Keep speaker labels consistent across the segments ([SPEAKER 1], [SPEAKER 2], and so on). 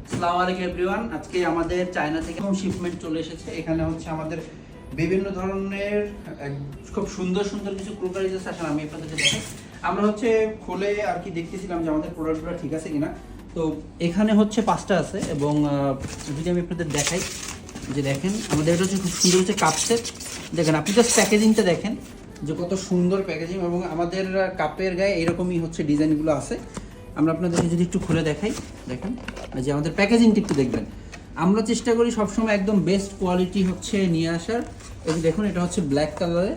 [SPEAKER 1] আসসালামু আলাইকুম এভরিওয়ান। আজকে আমাদের চায়না থেকে শিপমেন্ট চলে এসেছে। এখানে হচ্ছে আমাদের বিভিন্ন ধরনের খুব সুন্দর সুন্দর কিছু ক্রোকারিজ আছে। আসলে আমি আপনাদেরকে দেখাই। আমরা হচ্ছে খুলে আর কি দেখতেছিলাম যে আমাদের প্রোডাক্টগুলো ঠিক আছে কিনা। তো এখানে হচ্ছে 5টা আছে এবং যদি আমি আপনাদের দেখাই যে দেখেন আমাদের এটা হচ্ছে খুব সুন্দর হচ্ছে কাপ সেট। দেখেন আপনি জাস্ট প্যাকেজিংটা দেখেন যে কত সুন্দর প্যাকেজিং, এবং আমাদের কাপের গায়ে এরকমই হচ্ছে ডিজাইনগুলো আছে। আমরা আপনাদেরকে যদি একটু খুলে দেখাই, দেখেন যে আমাদের প্যাকেজিংটা একটু দেখবেন। আমরা চেষ্টা করি সবসময় একদম বেস্ট কোয়ালিটি হচ্ছে নিয়ে আসার। এই যে দেখুন এটা হচ্ছে ব্ল্যাক কালারে,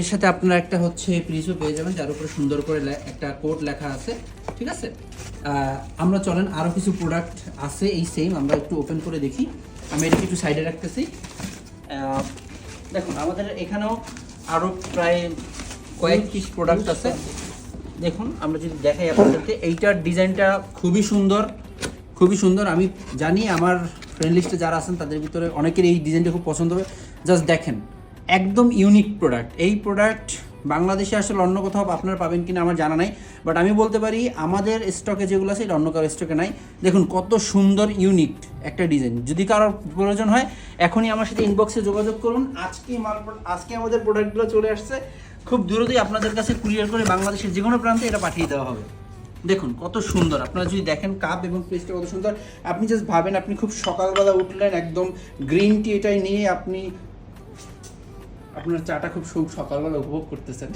[SPEAKER 1] এর সাথে আপনারা একটা হচ্ছে প্রিজও পেয়ে যাবেন যার উপরে সুন্দর করে একটা কোড লেখা আছে, ঠিক আছে। আমরা চলেন আরও কিছু প্রোডাক্ট আছে এই সেম, আমরা একটু ওপেন করে দেখি। আমি এটাকে একটু সাইডে রাখতেছি। দেখুন আমাদের এখানেও আরও প্রায় কয়েক পিস প্রোডাক্ট আছে। দেখুন আমরা যদি দেখাই আপনাদেরকে, এইটার ডিজাইনটা খুবই সুন্দর, খুবই সুন্দর। আমি জানি আমার ফ্রেন্ড লিস্টে যারা আছেন তাদের ভিতরে অনেকের এই ডিজাইনটা খুব পছন্দ হবে। জাস্ট দেখেন, একদম ইউনিক প্রোডাক্ট। এই প্রোডাক্ট বাংলাদেশে আসলে অন্য কোথাও আপনারা পাবেন কিনা আমার জানা নাই, বাট আমি বলতে পারি আমাদের স্টকে যেগুলো আছে এটা অন্য কারো স্টকে নাই। দেখুন কত সুন্দর ইউনিক একটা ডিজাইন। যদি কারোর প্রয়োজন হয় এখনই আমার সাথে ইনবক্সে যোগাযোগ করুন। আজকে আমাদের প্রোডাক্টগুলো চলে আসছে, খুব দ্রুতই আপনাদের কাছে কুরিয়ার করে বাংলাদেশের যে কোনো প্রান্তে এটা পাঠিয়ে দেওয়া হবে। দেখুন কত সুন্দর, আপনারা যদি দেখেন কাপ এবং প্লেসটা কত সুন্দর। আপনি জাস্ট ভাবেন আপনি খুব সকালবেলা উঠলেন, একদম গ্রিন টি এটাই নিয়ে আপনি আপনার চাটা খুব সকালবেলা উপভোগ করতেছেন।